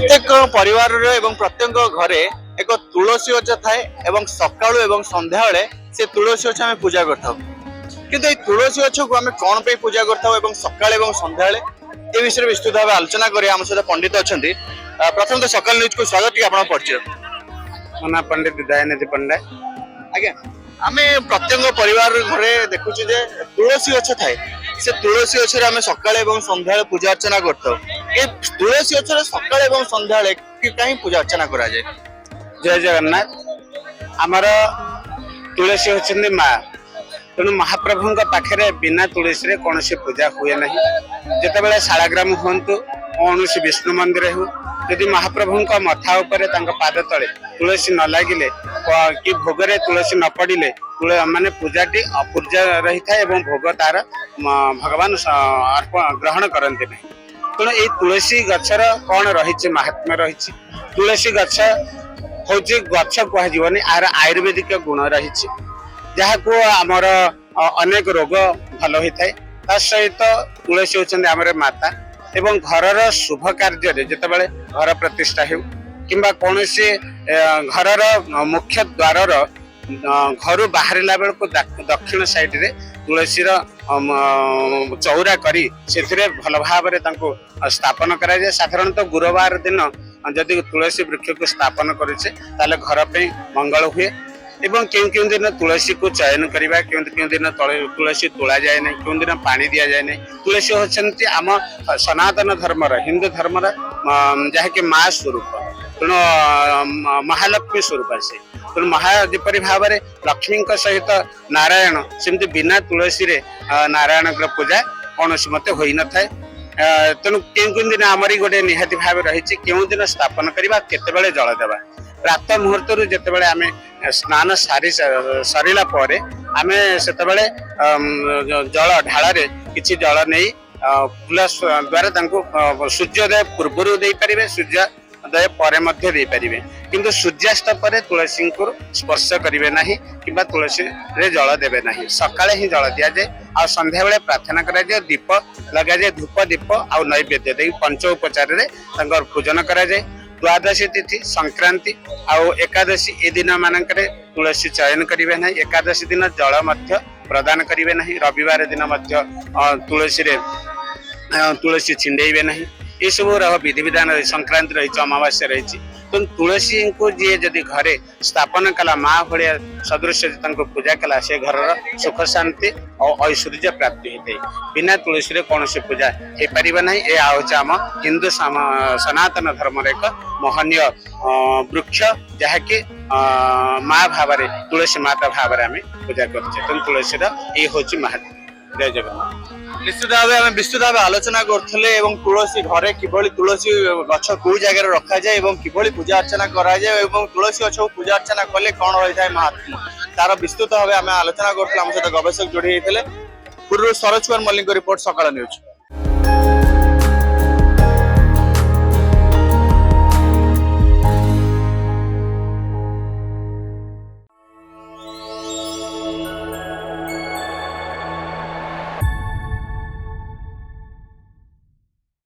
प्रत्येक परिवार प्रत्येक घरे एक तुलसी गछ थाए सकाळू संध्या से तुलसी गछ आम पूजा करता कि तुलसी गछ को आम कौन पे पूजा करता सकाळ संध्या ए विषय विस्तृत भाव आलोचना करें आम सहित पंडित अच्छा प्रथम तो सकाल न्यूज को स्वागत आप परिचय मना पंडित दयानिधि पंडा आज्ञा आम प्रत्येक परिवार घरे देखुचे जे तुलसी गछ थाए से तुलसी गछ आम सकाळ संध्या पूजा अर्चना करता तुलसी गछ सकाळ संध्या कहीं पूजा अर्चना करा जाए। जय जगन्नाथ आमर तुलसी होचंदी माँ तेणु महाप्रभु पाखे बिना तुलसी कौन पूजा हुए ना जिते शालाग्राम हूँ कौन विष्णु मंदिर हो यदि महाप्रभु मथा उपर पाद तले तुलसी न लगिले कि भोगरे तुलसी न पड़े माने पूजाटी अपूर्जा रही था एवं भोग तार भगवान ग्रहण करते नहीं तेणु ये तुलसी गछर कौन रही महात्म्य रही तुलसी गछ हूँ गछ कहनी आर आयुर्वेदिक गुण रही जहाँ को आमर अनेक रोग भल होता है ता सहित तुलसी होचंदी आमर माता एवं घरर शुभ कार्य जितेबाला घर प्रतिष्ठा हो किंबा कौन से घरर मुख्य द्वार घर बाहरला बेलू दक्षिण साइड रे तुलसी चौरा करी से भल भाव स्थापन कराए साधारणतः गुरुवार दिन जदि तुलसी वृक्ष को स्थापन करुचे ताले घर पे मंगल हुए एवं क्यों क्यों दिन तुलसी को चयन करवा क्यों क्यों दिन तुलसी तोड़ा जाए ना क्यों दिन पानी दि जाए ना तुलसी होचंती आम सनातन धर्मर हिंदू धर्मर जहाँकि माँ स्वरूप तेणु महालक्ष्मी स्वरूप से तेणु महापरी भाव में लक्ष्मी सहित नारायण सेमती बिना तुलसी रे नारायण पूजा कौन मत हो न था तेणु क्यों क्यों दिन आमरी गोटे निहाती भाव रही क्यों दिन स्थापन करवा केतेबेले जल देवा प्रातः मुहूर्त जितेबाला आम स्नान सारी सरिला पर आम से जल ढाल किसी जल नहीं फूल द्वारा सूर्योदय पूर्व दे पारे सूर्योदय पर दे पारे किंतु सूर्यास्त पर तुलसी को स्पर्श करेंगे ना कि तुलसी रे जल देवे ना सकाळे ही जल दि जाए आ संध्या बेले प्रार्थना करा जाए दीप लगा जाए धूप दीप आ नैवेद्य दे पंच उपचार पूजन करा जाए द्वादशी तिथि संक्रांति आउ एकादशी ए दिन मानक तुलसी चयन करेंगे ना एकादशी दिन जल प्रदान करेंगे ना रविवार दिन तुलसी रे तुलसी छिंडेबे ना ये सब विधि विधान संक्रांति रही अमावास्या रही तो तुलसी को जी जदि घरे स्थापन कला माँ भाया सदृश पूजा कला से घर सुख शांति और ऐश्वर्य प्राप्ति होते बिना तुलसी रे कौन से पूजा हो पार ना यह हूँ आम हिंदू सनातन धर्म एक महनीय वृक्ष जहाँकि माँ भाव तुलसी माता भाव आम पूजा कर तुलसी ये हूँ महत्व। जय जगन्नाथ। निश्चित भाव आम विस्तृत भाव आलोचना करते तुलसी घरे किभली तुलसी गछ कौ जगह रखा जाए किभली पूजा अर्चना करा जाए तुलसी गछ पूजा अर्चना कले कौन रही है महात्मा तार विस्तृत भाव आम आलोचना करते सहित गवेषक जोड़ी होते पूर्व सरोज कुमार मल्लिक रिपोर्ट सकाळ न्यूज।